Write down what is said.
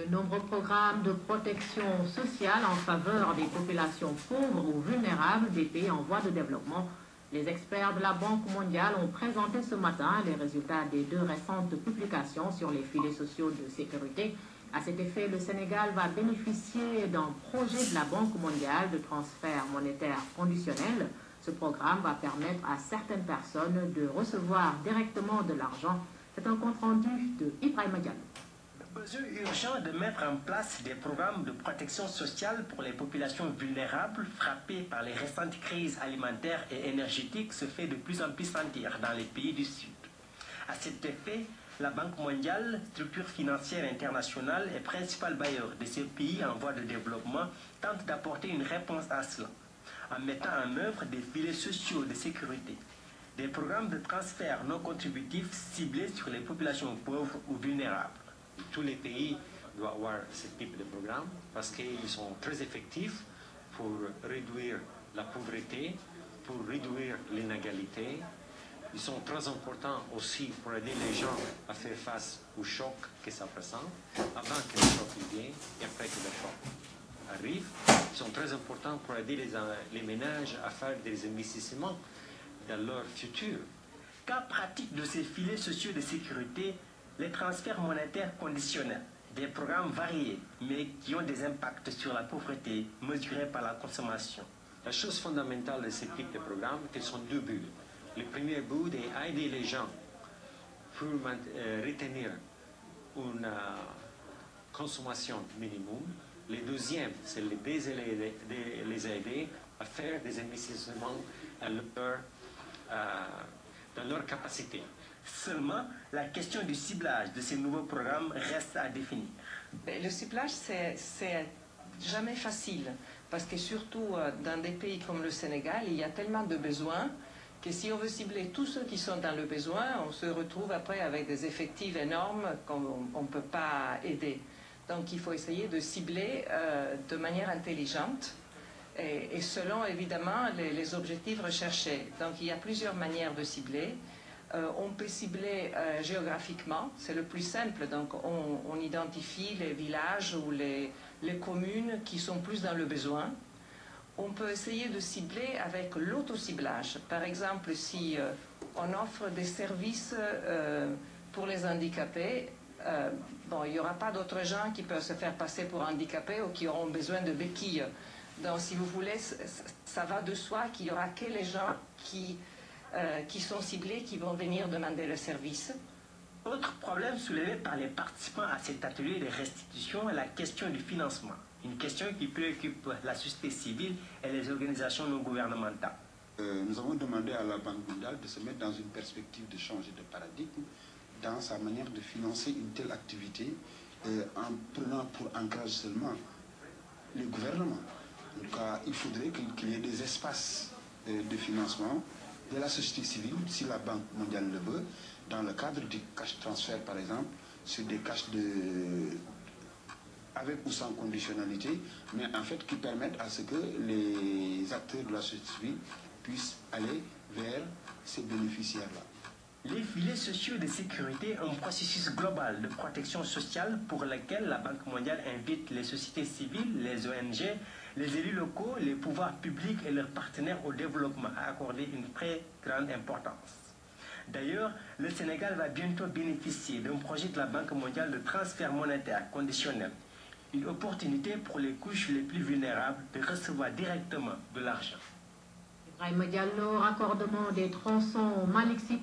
De nombreux programmes de protection sociale en faveur des populations pauvres ou vulnérables des pays en voie de développement. Les experts de la Banque mondiale ont présenté ce matin les résultats des 2 récentes publications sur les filets sociaux de sécurité. À cet effet, le Sénégal va bénéficier d'un projet de la Banque mondiale de transfert monétaire conditionnel. Ce programme va permettre à certaines personnes de recevoir directement de l'argent. C'est un compte-rendu de Ibrahima Diallo. Besoin urgent de mettre en place des programmes de protection sociale pour les populations vulnérables frappées par les récentes crises alimentaires et énergétiques se fait de plus en plus sentir dans les pays du Sud. À cet effet, la Banque mondiale, structure financière internationale et principal bailleur de ces pays en voie de développement, tente d'apporter une réponse à cela, en mettant en œuvre des filets sociaux de sécurité, des programmes de transfert non contributifs ciblés sur les populations pauvres ou vulnérables. Tous les pays doivent avoir ce type de programme parce qu'ils sont très effectifs pour réduire la pauvreté, pour réduire l'inégalité. Ils sont très importants aussi pour aider les gens à faire face au choc que ça présente, avant que le choc vienne et après que le choc arrive. Ils sont très importants pour aider les ménages à faire des investissements dans leur futur. Cas pratique de ces filets sociaux de sécurité, les transferts monétaires conditionnels, des programmes variés, mais qui ont des impacts sur la pauvreté mesurée par la consommation. La chose fondamentale de ce type de programme, ce sont 2 buts. Le premier but est aider les gens pour retenir une consommation minimum. Le deuxième, c'est les aider à faire des investissements dans leur capacité. Seulement, la question du ciblage de ces nouveaux programmes reste à définir. Le ciblage, c'est jamais facile, parce que surtout dans des pays comme le Sénégal, il y a tellement de besoins que si on veut cibler tous ceux qui sont dans le besoin, on se retrouve après avec des effectifs énormes qu'on ne peut pas aider. Donc il faut essayer de cibler de manière intelligente et selon évidemment les objectifs recherchés. Donc il y a plusieurs manières de cibler. On peut cibler géographiquement, c'est le plus simple, donc on identifie les villages ou les communes qui sont plus dans le besoin. On peut essayer de cibler avec l'autociblage. Par exemple, si on offre des services pour les handicapés, bon, il n'y aura pas d'autres gens qui peuvent se faire passer pour handicapés ou qui auront besoin de béquilles. Donc, si vous voulez, ça va de soi qu'il n'y aura que les gens qui sont ciblés, qui vont venir demander le service. Autre problème soulevé par les participants à cet atelier de restitution est la question du financement. Une question qui préoccupe la société civile et les organisations non gouvernementales. Nous avons demandé à la Banque mondiale de se mettre dans une perspective de changer de paradigme dans sa manière de financer une telle activité en prenant pour ancrage seulement les gouvernements. Donc, il faudrait qu'il y ait des espaces de financement de la société civile, si la Banque mondiale le veut, dans le cadre du cash transfert par exemple, sur des cash avec ou sans conditionnalité, mais en fait qui permettent à ce que les acteurs de la société civile puissent aller vers ces bénéficiaires-là. Les filets sociaux de sécurité, un processus global de protection sociale pour lequel la Banque mondiale invite les sociétés civiles, les ONG, les élus locaux, les pouvoirs publics et leurs partenaires au développement à accorder une très grande importance. D'ailleurs, le Sénégal va bientôt bénéficier d'un projet de la Banque mondiale de transfert monétaire conditionnel. Une opportunité pour les couches les plus vulnérables de recevoir directement de l'argent. Ibrahima Diallo, raccordement des tronçons Malixi